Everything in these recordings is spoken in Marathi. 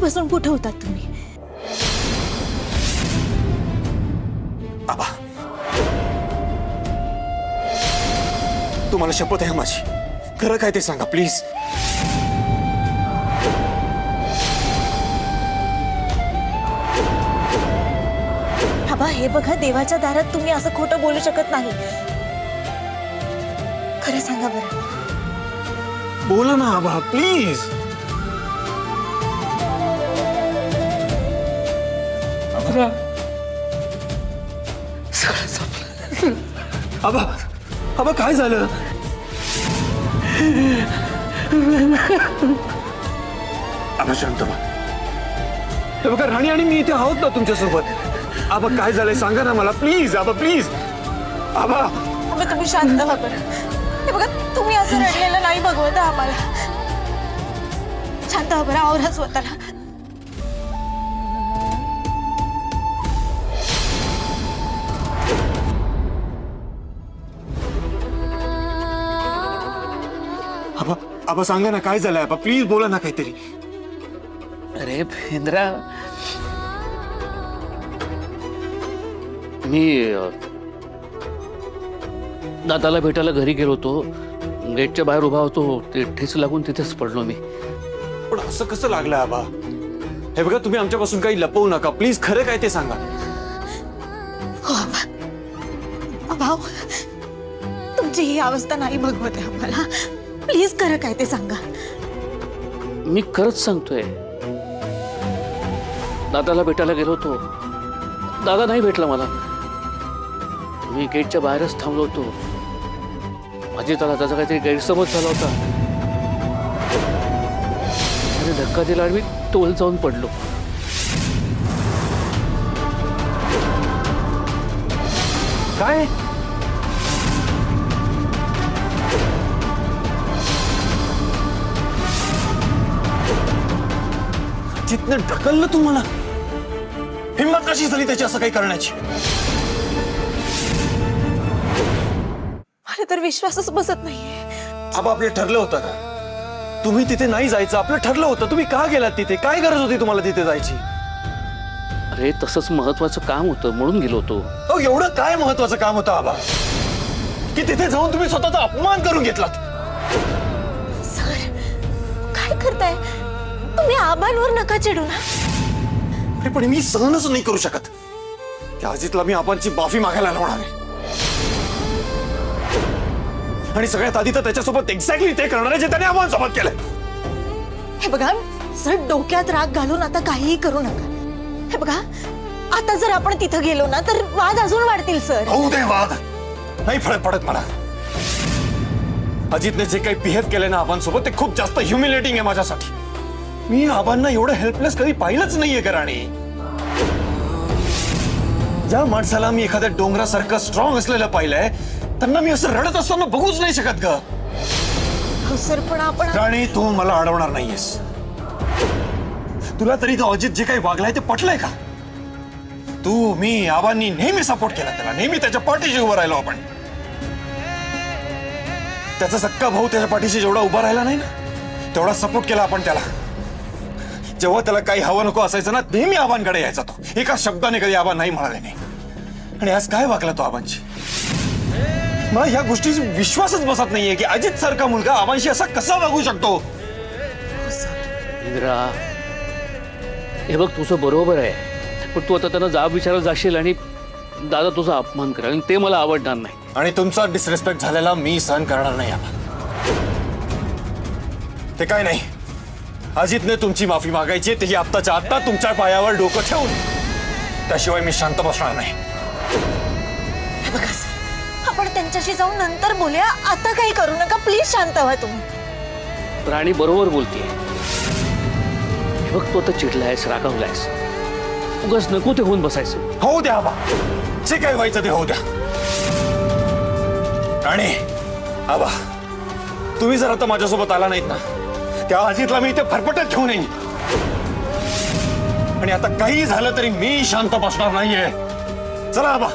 केव्हापासून कुठे होतात तुम्ही? आबा, तुम्हाला शपथ आहे माझी, खरं काय ते सांगा प्लीज. आबा, हे बघा, देवाच्या दारात तुम्ही असं खोटं बोलू शकत नाही. खरं सांगा बरं. बोला ना आबा प्लीज. आबा, आबा काय झालं? आबा शांत व्हा. हे बघा, राणी आणि मी इथे आहोत ना तुमच्या सोबत. आबा काय झालंय सांगा ना मला प्लीज. Aba please. आबा आबा, तुम्ही शांत व्हा बरं. हे बघा, तुम्ही असं रडलेलं नाही बघवत आम्हाला. शांत व्हा बरं, आवरा स्वतःला. आबा, आबा सांगा ना काय झालंय. आबा प्लीज बोला ना काहीतरी. अरे भेंद्रा, मी दादाला भेटायला घरी गेलो होतो. गेटच्या बाहेर उभा होतो, ते ठेच लागून तिथेच पडलो मी. पण असं कसं लागलं आबा? हे बघा, तुम्ही आमच्यापासून काही लपवू नका प्लीज. खरं काय ते सांगा. हो आबा. आबा, तुमची ही अवस्था नाही बघवत आहे आम्हाला. प्लीज खरं काय ते सांगा. मी खरंच सांगतोय. दादाला भेटायला गेलो होतो, दादा नाही भेटला मला. मी गेटच्या बाहेरच थांबलो होतो. माझी त्याला त्याचा काहीतरी गैरसमज झाला होता आणि धक्का दिला आणि मी तोल जाऊन पडलो. काय? जितनं ढकललं तुम्हाला, हिंमत कशी झाली त्याची असं काही करण्याची? मला तर विश्वासच बसत नाहीये. आबा, आपलं ठरलं होतं का? तुम्ही तिथे नाही जायचं आपलं ठरलं होतं. तुम्ही का गेलात तिथे? काय गरज होती तुम्हाला तिथे जायची? अरे तसंच महत्वाचं काम होतं म्हणून गेलो होतो. अहो, एवढं काय महत्वाचं काम होतं आबा की तिथे जाऊन तुम्ही स्वतःचा अपमान करून घेतलात? सर, काय करताय तुम्ही? आबांवर नका चिडू ना. अरे पण मी सहनच नाही करू शकत. त्या अजितला मी आबांची माफी मागायला लावणार आहे. आणि सगळ्यात आधी तर त्याच्यासोबत एक्झॅक्टली ते करणार आहे जे त्याने आबांसोबत केलं. हे बघा सर, डोक्यात राग घालून आता काहीही करू नका. हे बघा, आता जर आपण तिथं गेलो ना तर वाद अजून वाढतील सर. होऊ दे वाद, नाही फरक पडत मला. अजितने जे काही बिहेव केले ना आबांसोबत ते खूप जास्त ह्युमिलेटिंग आहे माझ्यासाठी. मी आबांना एवढं हेल्पलेस कधी पाहिलंच नाहीये का राणी. ज्या माणसाला मी एखाद्या डोंगरासारखं स्ट्रॉंग असलेलं पाहिलंय त्यांना मी असं रडत असताना बघूच नाही शकत ग. हो सर, पण आपण राणी, तू मला अडवणार नाहीयेस. तुला तरी तो अजित जे काही वागलाय ते पटलंय का? तू, मी, आबांनी नेहमी सपोर्ट केला त्याला. नेहमी त्याच्या पाठीशी उभं राहिलो आपण. त्याचा सक्का भाऊ त्याच्या पाठीशी जेवढा उभा राहिला नाही ना तेवढा सपोर्ट केला आपण त्याला. जेव्हा त्याला काही हवं नको असायचं ना नेहमी आबांकडे यायचा तो. एका शब्दाने कधी आबा नाही म्हणाले नाही. आणि आज काय वागला तो आबांची? मला ह्या गोष्टीचा विश्वासच बसत नाहीये की अजित सारखा मुलगा आबांशी असा कसा वागू शकतो. इंद्रा, हे बघ तुझं बरोबर आहे, पण तू आता त्यांना जाब विचारायला जाशील आणि दादा तुझा अपमान करेल आणि ते मला आवडणार नाही. आणि तुमचा डिसरेस्पेक्ट झालेला मी सहन करणार नाही आबा. ते काय नाही, अजितने तुमची माफी मागायची तेही आत्ताच्या आत्ता तुमच्या पायावर डोकं ठेवून. त्याशिवाय मी शांत बसणार नाही. हे बघा सर, आपण त्यांच्याशी जाऊन नंतर बोलूया. आता काही करू नका प्लीज. शांत व्हा तुम्ही. राणी बरोबर बोलतीये. बघ तू आता चिडलायस, रागावलायस, उगाच नको ते होऊन बसायचं. होऊ द्या आबा, जे काय व्हायचं ते होऊ द्या. राणी, आबा, तुम्ही जर आता माझ्यासोबत आला नाहीत ना त्या अजितला मी इथे फरफटत ठेवून येईन. आणि आता काही झालं तरी मी शांत बसणार नाहीये. चला आबा.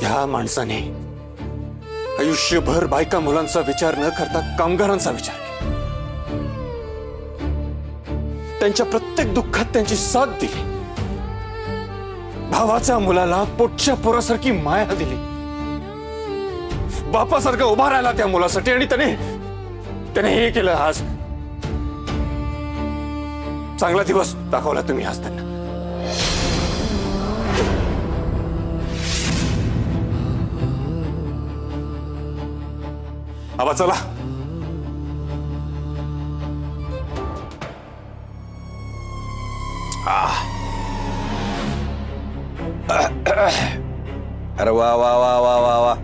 ह्या माणसाने आयुष्यभर बायका मुलांचा विचार न करता कामगारांचा विचार केला. त्यांच्या प्रत्येक दुःखात त्यांची साथ दिली. भावाच्या मुलाला पोटच्या पोरासारखी माया दिली. बापासारखा उभा राहिला त्या मुलासाठी आणि त्याने हे केलं. आज चांगला दिवस दाखवला तुम्ही आज त्यांना. आबा चला. अरे वा वा वा वा वा वा,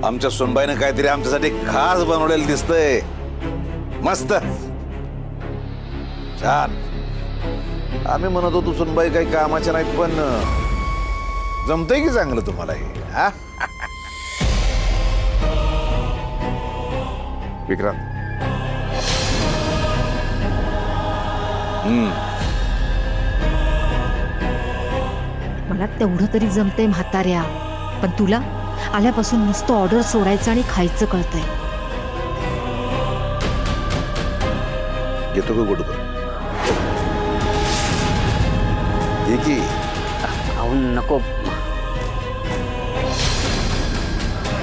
आमच्या सुनबाईने काहीतरी आमच्यासाठी खास बनवलेलं दिसतंय. मस्त छान. आम्ही म्हणत होतो सुनबाई काही कामाच्या नाहीत, पण जमतंय की चांगलं तुम्हाला हे? हा? विक्रांत, मला तेवढं तरी जमतंय म्हाताऱ्या, पण तुला आल्यापासून नुसतं ऑर्डर सोडायचं आणि खायचं कळतंय. येतो का गोडकर? ये की. अहो नको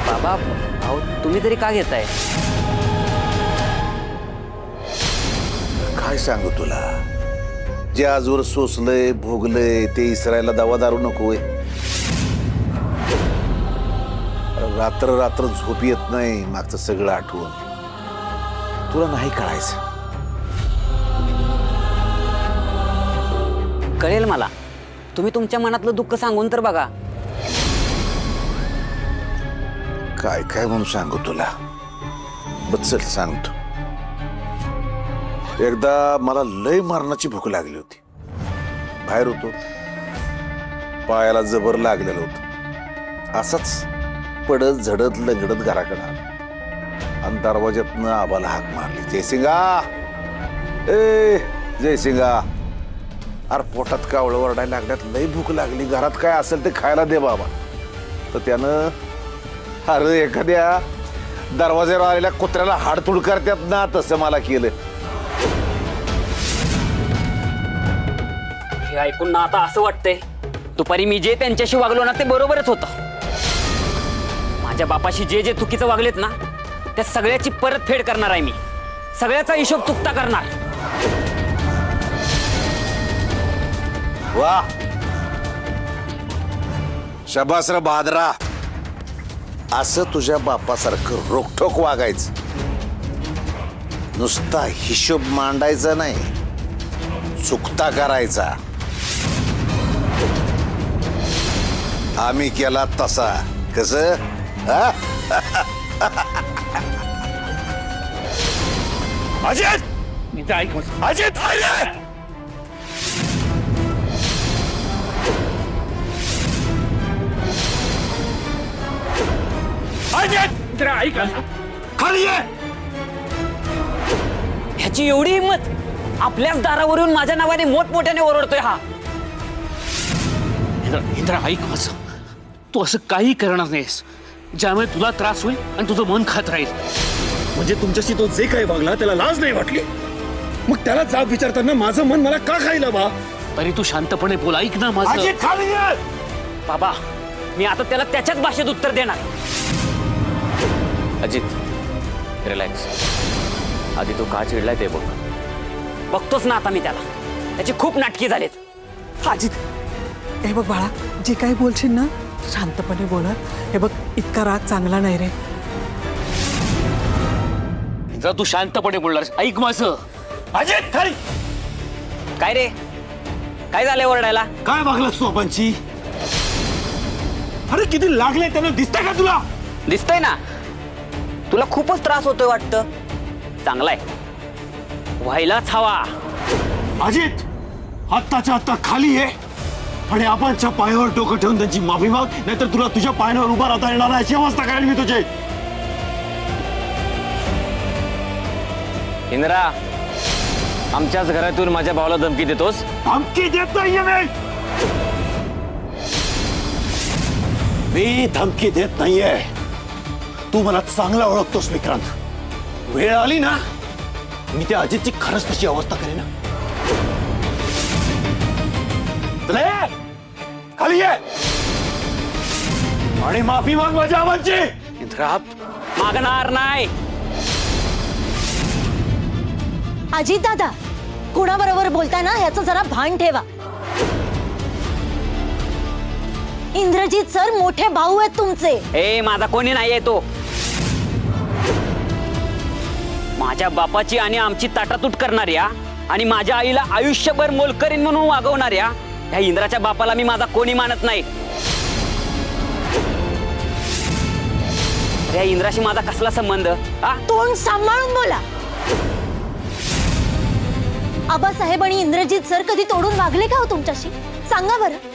बाबा, अहो तुम्ही तरी का घेताय? काय सांगू तुला, जे आजवर सोसलंय भोगलंय ते इसरायला दवा दारू नकोय. रात्र रात्र झोप येत नाही मागचं सगळं आठवून. तुला नाही कळायचं. कळेल मला. तुम्ही तुमच्या मनातलं दुःख सांगून तर बघा. काय काय म्हणून सांगू तुला. बच्चल सांगतो. एकदा मला लय मरणाची भूक लागली होती. बाहेर होतो, पायाला जबर लागलेलं होतं. असंच पडत झडत लंगडत घराकडे आलो आणि दरवाज्यातनं आबाला हाक मारली, जयसिंगा, ए जयसिंगा. अरे पोटात कावळं वरडायला लागल्यात, लय भूक लागली, घरात काय असेल ते खायला दे बाबा. तर त्यानं, अरे एखाद्या दरवाज्यावर आलेल्या कुत्र्याला हाडतूड करतात ना, तसं मला केलं. हे ऐकून ना आता असं वाटतंय, दुपारी मी जे त्यांच्याशी वागलो ना ते बरोबरच होतं. माझ्या बापाशी जे जे चुकीचं वागलेत ना, त्या सगळ्याची परतफेड करणार आहे मी. सगळ्याचा हिशोब चुकता करणार. वा, शबास रे बहादरा. असं तुझ्या बापासारखं रोखठोक वागायचं. नुसता हिशोब मांडायचा नाही, चुकता करायचा. आम्ही केला तसा. कसं? अजित, मी तर ऐक अजित, अजित! अजित, ऐक. खाली ये. ह्याची एवढी हिंमत, आपल्याच दारावरून माझ्या नावाने मोठमोठ्याने ओरडतोय हा. इंद्रा ऐक माझं. तू असं काही करणार नाहीस ज्यामुळे तुला त्रास होईल आणि तुझं मन खात राहील. म्हणजे तुमच्याशी तो जे काही वागला त्याला लाज नाही वाटली? मग त्याला जाब विचारताना माझं मन मला का खायला बा? तरी तू शांतपणे बोल. ऐक ना माझं. अजित, खाली ये. बाबा, मी आता त्याला त्याच्याच भाषेत उत्तर देणार. अजित, रिलॅक्स. आधी तू का चिडलाय ते बघ. बघतोच ना आता मी त्याला. त्याची खूप नाटकी झालीत. अजित, हे बघ बाळा, जे काही बोलशील ना शांतपणे बोला. हे बघ, इतका राग चांगला नाही रे. इंद्रा तू शांतपणे बोलणार. ऐक माझं. अजित, खाली. काय रे, काय झालंय ओरडायला? काय वागलास तू आपणची? अरे किती लागले त्याला, दिसतंय का तुला? दिसतंय ना. तुला खूपच त्रास होतोय वाटतं. चांगलाय, व्हायलाच हवा. अजित, आत्ताच्या आत्ता खाली ये आणि आपणच्या पायावर डोकं ठेवून त्यांची माफी माग, नाहीतर तुला तुझ्या पायावर उभा राहता येणार नाही अशी अवस्था करेल मी तुझी. इंद्रा, आमच्याच घरातून माझ्या भावाला धमकी देतोस? धमकी देत नाहीये मी. मी धमकी देत नाहीये. तू मला चांगला ओळखतोस विक्रांत. वेळ आली ना मी त्या अजितची खरंच तशी अवस्था करेन. चल ये, खाली ये आणि माफी माग माझ्या आवाजची. इंद्रा, मागणार नाही. अजित दादा, कोणाबरोबर बोलताना ह्याचं जरा भान ठेवा. इंद्रजीत सर मोठे भाऊ आहेत तुमचे. ए माझा कोणी नाहीये तो. माझ्या बापाची आणि आमची ताटातूट करणाऱ्या आणि माझ्या आईला आयुष्यभर मोलकरीण म्हणून वागवणाऱ्या ह्या इंद्राच्या बापाला मी माझा कोणी मानत नाही. या इंद्राशी माझा कसला संबंध? तोंड सांभाळून बोला. आबासाहेब आणि इंद्रजीत सर कधी तोडून वागले का हो तुमच्याशी? सांगा बरं.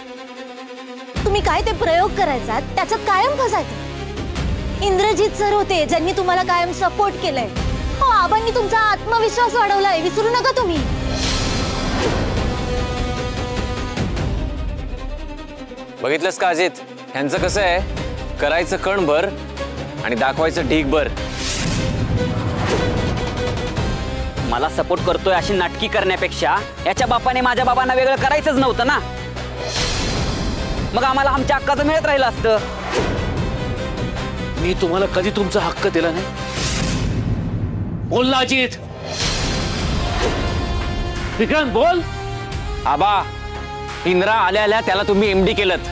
तुम्ही काय ते प्रयोग करायचा त्याच्यात कायम फसायचं. इंद्रजीत सर होते ज्यांनी तुम्हाला कायम सपोर्ट केलंय. हो, आबांनी तुमचा आत्मविश्वास वाढवलाय, विसरू नका तुम्ही. बघितलंस का अजित, ह्यांचं कसं आहे, करायचं कणभर आणि दाखवायचं ढीगभर. मला सपोर्ट करतोय अशी नाटकी करण्यापेक्षा याच्या बापाने माझ्या बाबांना वेगळं करायचंच नव्हतं ना. मग आम्हाला आमच्या हक्काचं मिळत राहिलं असतं. मी तुम्हाला कधी तुमचा हक्क दिला नाही? बोल ना अजित. विक्रांत बोल. आबा, इंद्रा आल्या आल्या त्याला तुम्ही एमडी केलत.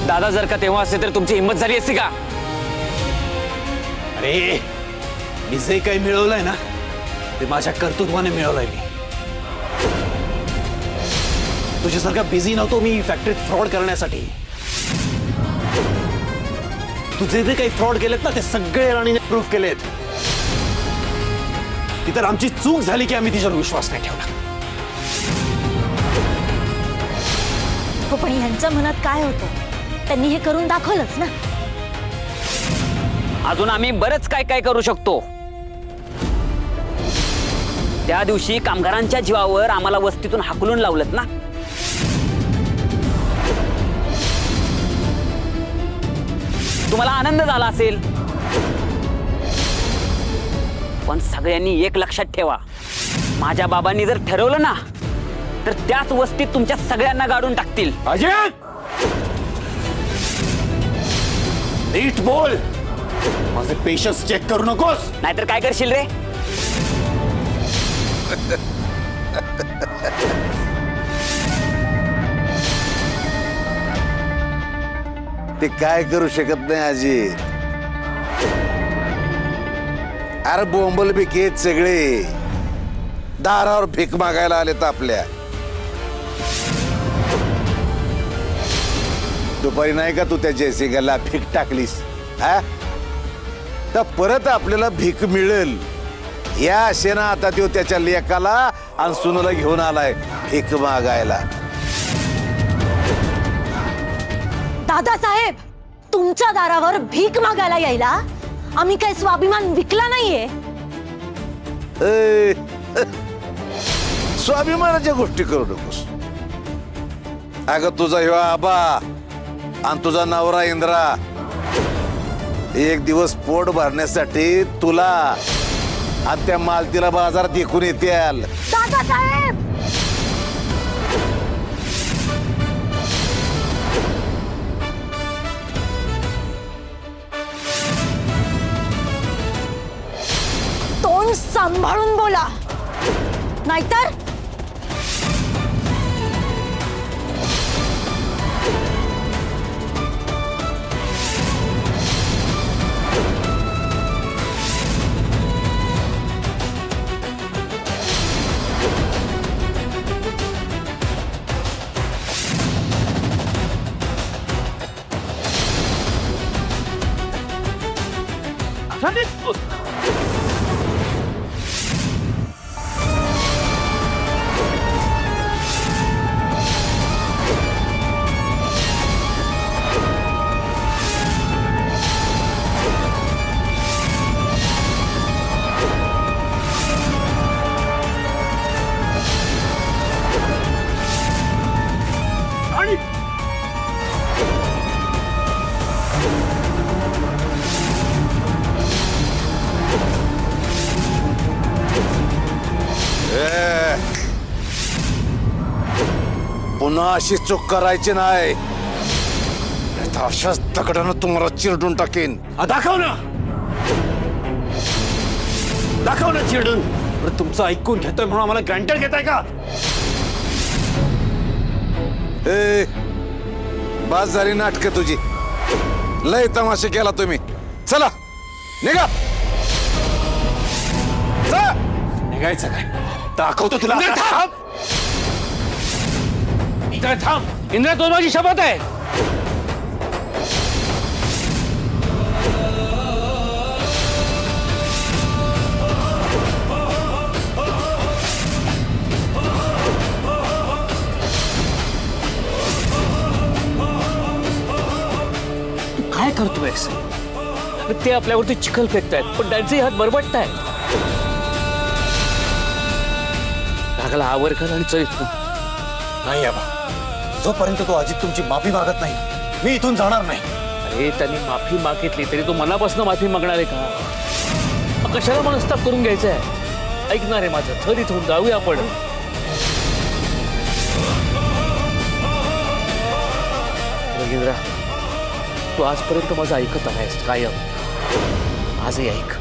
दादा जर का तेव्हा असते तर तुमची हिंमत झाली असती का? अरे मी जे काही मिळवलंय ना ते माझ्या कर्तृत्वाने मिळवलंय. मी तुझ्यासारखा बिझी नव्हतो मी फॅक्टरीत फ्रॉड करण्यासाठी. तुझे जे काही फ्रॉड केलेत ना ते सगळे राणीने प्रूफ केलेत. ती तर आमची चूक झाली की आम्ही तिच्यावर विश्वास नाही ठेवला. हो, पण ह्यांच्या मनात काय होतं त्यांनी हे करून दाखवलंच ना. अजून आम्ही बरंच काय काय करू शकतो. त्या दिवशी कामगारांच्या जीवावर आम्हाला वस्तीतून हाकलून लावलत ना. तुम्हाला आनंद झाला असेल, पण सगळ्यांनी एक लक्षात ठेवा, माझ्या बाबांनी जर ठरवलं ना तर त्याच वस्तीत तुमच्या सगळ्यांना गाडून टाकतील. अजय नीट बोल. माझे पेशन्स चेक करू नकोस. नाहीतर काय करशील रे? ते काय करू शकत नाही अजित. अरे बोंबल बिकेत सगळे दारावर भीक मागायला आलेत आपल्या. दुपारी नाही का तू त्या जयसिंगला भीक टाकलीस, हा? तर परत आपल्याला भीक मिळेल या आशेनं आता तो त्याच्या लेकाला आणि सुनाला घेऊन आलाय भीक मागायला. दादासाहेब, तुमच्या दारावर भीक मागायला यायला आम्ही काय स्वाभिमान विकला नाहीये. ए, स्वाभिमानाच्या गोष्टी करू नकोस. अगं तुझा ह्यो आबा आणि तुझा नवरा इंद्रा एक दिवस पोट भरण्यासाठी तुला आणि त्या मालतीला बाजारात एकूण येतील. दादासाहेब, तोंड सांभाळून बोला, नाहीतर पुन्हा अशी चूक करायची नाही, नाहीतर अशाच दगडानं तुम्हाला चिरडून टाकेन. दाखव ना, दाखव ना चिरडून. बरं, तुमचं ऐकून घेतोय म्हणून आम्हाला ग्रँटेड घेताय का? ए, बास झाली नाटकं तुझी. लय तमाशे केला तुम्ही. चला निघा. चला. निघायचं काय? दाखवतो तुला. थांब इंद्रा, थांब इंद्रा, तो माझी शपथ आहे. काय करतोयस? ते आपल्यावरती चिखल फेकतायत, पण त्यांचे हात बरबटतायत. रागाला आवर कर आणि चल इथून. नाही आबा, जोपर्यंत तो अजित तुमची माफी मागत नाही, मी इथून जाणार नाही. अरे त्यांनी माफी मागितली तरी तो मनापासून माफी मागणार आहे का? मग कशाला मनस्ताप करून घ्यायचा आहे? ऐकणार आहे माझं, थर इथून जाऊया आपण. रवींद्रा, तू आजपर्यंत माझं ऐकत आहेस कायम. आजही ऐक.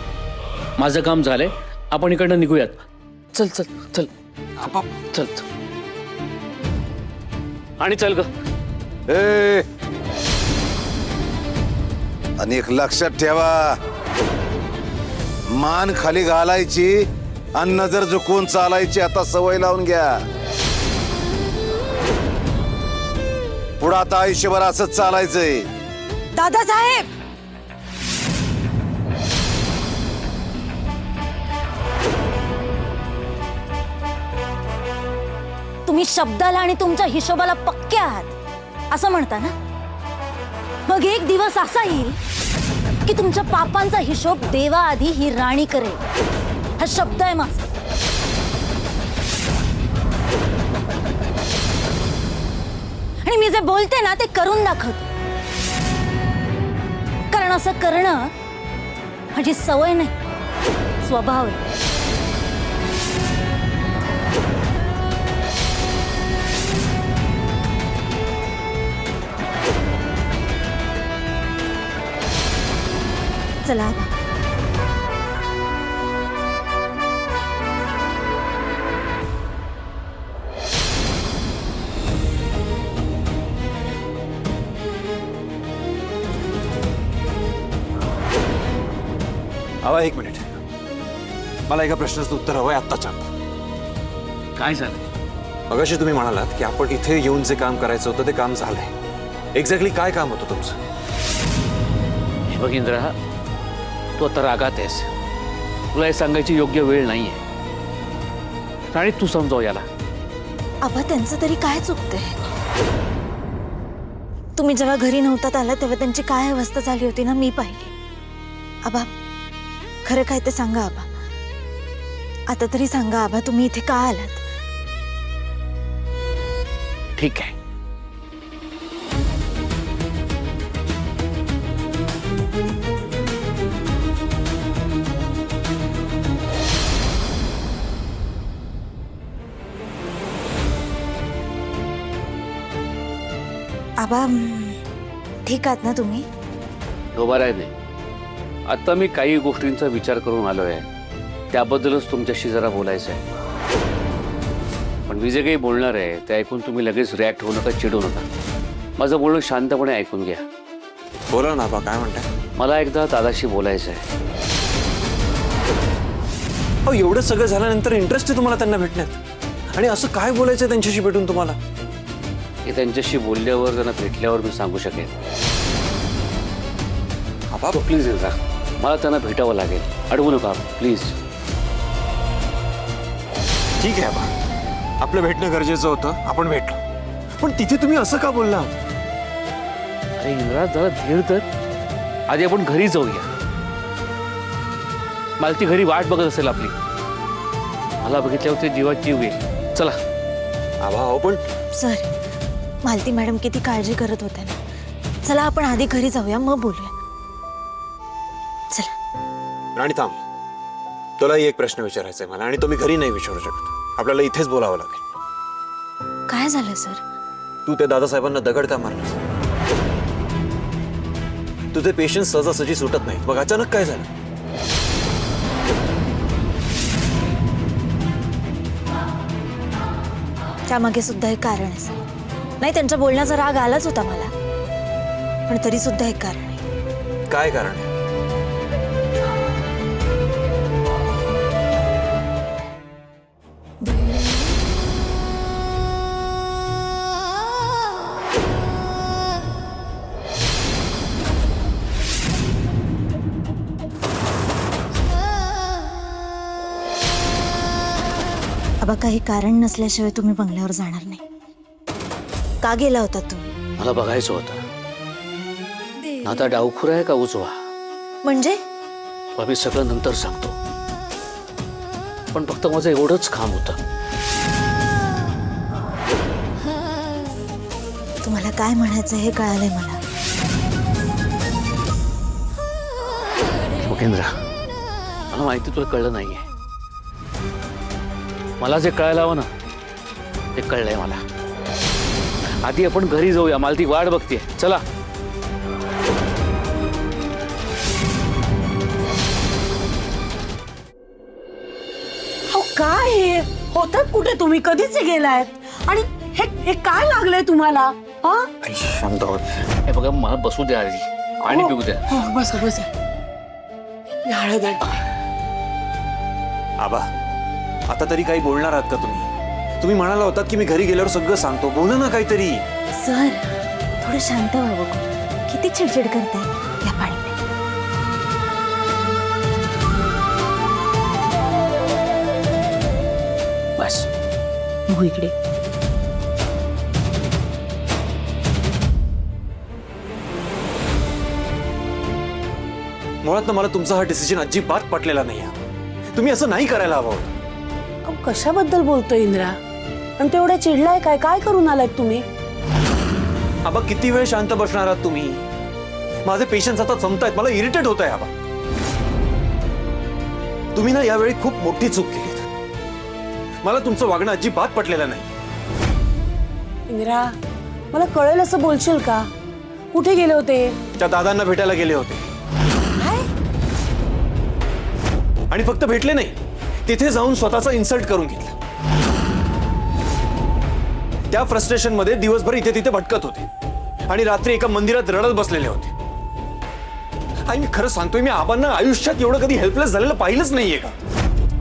माझं काम झालंय, आपण इकडनं निघूयात. चल चल चल चल चल. आणि चल ग. ए, आणि एक लक्षात ठेवा, मान खाली घालायची आणि नजर झुकवून चालायची आता सवय लावून घ्या. पुढं आता आयुष्यभर असंच चालायचंय. दादासाहेब, तुम्ही शब्दाला आणि तुमच्या हिशोबाला पक्के आहात असं म्हणता ना? मग एक दिवस असा येईल की तुमच्या पापांचा हिशोब देवाआधी ही राणी करेल. हा शब्द आहे माझा. आणि मी जे बोलते ना ते करून दाखवते, कारण असं करणं माझी सवय नाही, स्वभाव आहे. चला आबा. आबा, एक मिनिट. मला एका प्रश्नाचं उत्तर हवंय आत्ताच्या. काय झालं? मगाशी तुम्ही म्हणालात की आपण इथे येऊन जे काम करायचं होतं ते काम झालंय. एक्झॅक्टली काय काम होतं तुमचं? हे बघ इंद्रा, तू आता रागात आहेस. तुला हे सांगायची योग्य वेळ नाहीये. आणि तू समजाव याला. आबा, त्यांचं तरी काय चुकतंय? तुम्ही जेव्हा घरी नव्हतात आला तेव्हा त्यांची काय अवस्था झाली होती ना, मी पाहिली. आबा, खरं काय ते सांगा आबा. आता तरी सांगा आबा, तुम्ही इथे का आलात? ठीक आहे. आबा, ठीक आहात ना तुम्ही? उभा राह नाही. आता मी काही गोष्टींचा विचार करून आलोय, त्याबद्दलच तुमच्याशी जरा बोलायचं आहे. पण मी जे काही बोलणार आहे ते ऐकून तुम्ही लगेच रिॲक्ट होऊ नका, चिडू नका. माझं बोलणं शांतपणे ऐकून घ्या. बोला ना आबा, काय म्हणताय? मला एकदा दादाशी बोलायचं आहे. अहो, एवढं सगळं झाल्यानंतर इंटरेस्ट आहे तुम्हाला त्यांना भेटण्यात? आणि असं काय बोलायचं त्यांच्याशी भेटून तुम्हाला? हे त्यांच्याशी बोलल्यावर, त्यांना भेटल्यावर मी सांगू शकेन. आबा प्लीज इंद्रा, मला त्यांना भेटावं लागेल. अडवू नका प्लीज. ठीक आहे आबा, आपलं भेटणं गरजेचं होतं, आपण भेटलो. पण तिथे तुम्ही असं का बोलला? अरे इंद्रा, जरा धीर धर. आधी आपण घरी जाऊया. मला ती घरी वाट बघत असेल आपली. मला बघितल्यावर ते जीवात जीव येईल. चला. आबा, हो पण सर, मालती मॅडम किती काळजी करत होत्या ना. चला आपण आधी घरी जाऊया, मग बोलूया. चला. राणी थांब, तुलाही एक प्रश्न विचारायचा आहे मला, आणि तो मी घरी नाही विचारू शकत. आपल्याला इथेच बोलावं लागेल. काय झालं सर? तू त्या दादासाहेबांना दगड का मारलास? तुझे पेशन्स सहजासहजी सुटत नाही. मग अचानक काय झालं? त्यामागे सुद्धा एक कारण आहे सर. नाही, त्यांच्या बोलण्याचा राग आलाच होता मला, पण तरी सुद्धा एक कारण आहे. काय कारण आहे? आबा, काही कारण नसल्याशिवाय तुम्ही बंगल्यावर जाणार नाही. का गेला होता तुम्ही? मला बघायचं होतं आता डावखुरा आहे का उजवा. म्हणजे तुला मी सगळं नंतर सांगतो, पण फक्त माझं एवढंच काम होतं. तुम्हाला काय म्हणायचं हे कळालंय मला. मुकेंद्र, मला माहिती तुला कळलं नाहीये. मला जे कळायला हवं ना ते कळलंय मला. आधी आपण घरी जाऊया, मला ती वाट बघते. चला. अहो काय हे होतात कुठे तुम्ही? कधीच गेलायत आणि हे काय लागलंय तुम्हाला? हा शांत हो. हे बघा, मला बसू द्या आधी, पाणी पिऊ द्या. हो, बसा बसा. हळद आणते. आबा, आता तरी काही बोलणार आहात का तुम्ही? तुम्ही म्हणाला होतात की मी घरी गेल्यावर सगळं सांगतो. बोला ना काहीतरी. सर, थोडं शांत व्हा बघू. किती चिडचिड करताय. या पाणी प्या. बस. हो इकडे. मुळात ना मला तुमचा हा डिसिजन अजिबात पटलेला नाही. तुम्ही असं नाही करायला हवं होतं. अहो कशाबद्दल बोलतोय इंद्रा? आणि तेवढ्या चिडलाय काय? काय करून आलात तुम्ही? आबा, किती वेळ शांत बसणार आहात तुम्ही? माझे पेशन्स आता संपतायत. मला इरिटेट होत आहे. आबा, तुम्ही ना यावेळी खूप मोठी चूक केली. मला तुमचं वागणं अजिबात पटलेलं नाही. इंद्रा, मला कळेल असं बोलशील का? कुठे गेले होते? त्या दादांना भेटायला गेले होते. आणि फक्त भेटले नाही, तिथे जाऊन स्वतःचा इन्सल्ट करून घेतला. त्या फ्रस्ट्रेशन मध्ये दिवसभर इथे तिथे भटकत होते आणि रात्री एका मंदिरात रडत बसलेले होते. आणि मी खरं सांगतोय, मी आबांना आयुष्यात एवढं कधी हेल्पलेस झालेलं पाहिलंच नाहीये का.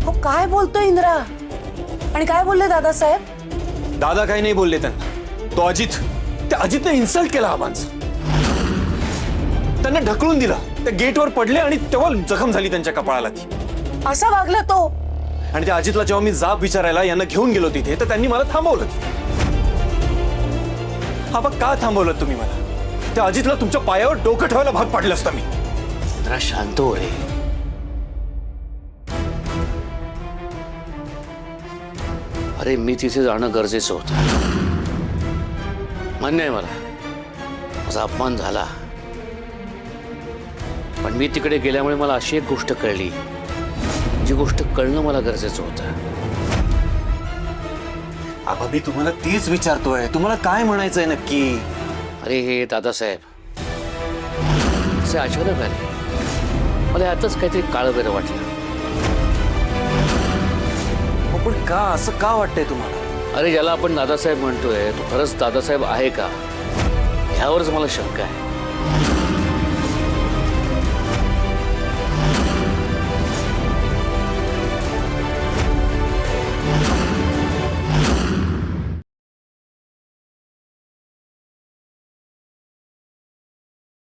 हो काय बोलतोय इंद्रा? आणि काय बोलले दादासाहेब? दादा काही नाही बोलले त्यांना. तो अजित, त्या अजितने इन्सल्ट केला आबांचं. त्यांना ढकलून दिला. त्या गेटवर पडले आणि तेव्हा जखम झाली त्यांच्या कपाळाला ती. असा वागला तो? आणि त्या अजितला जेव्हा मी जाब विचारायला यांना घेऊन गेलो तिथे, तर त्यांनी मला थांबवलं. आबा, का थांबवलं तुम्ही मला? त्या अजितला तुमच्या पायावर डोकं ठेवायला भाग पाडलं असतं मी. जरा शांत हो रे. अरे, मी तिथे जाणं गरजेचं होतं. मान्य आहे मला, माझा अपमान झाला. पण मी तिकडे गेल्यामुळे मला अशी एक गोष्ट कळली, जी गोष्ट कळणं मला गरजेचं होतं. आबा, मी तुम्हाला तीच विचारतोय, तुम्हाला काय म्हणायचंय नक्की? अरे हे दादासाहेब असे अचानक आले. मला आताच काहीतरी काळं बेरं वाटलं. पण का असं का वाटतंय तुम्हाला? अरे, ज्याला आपण दादासाहेब म्हणतोय तो खरंच दादासाहेब आहे का, ह्यावरच मला शंका आहे.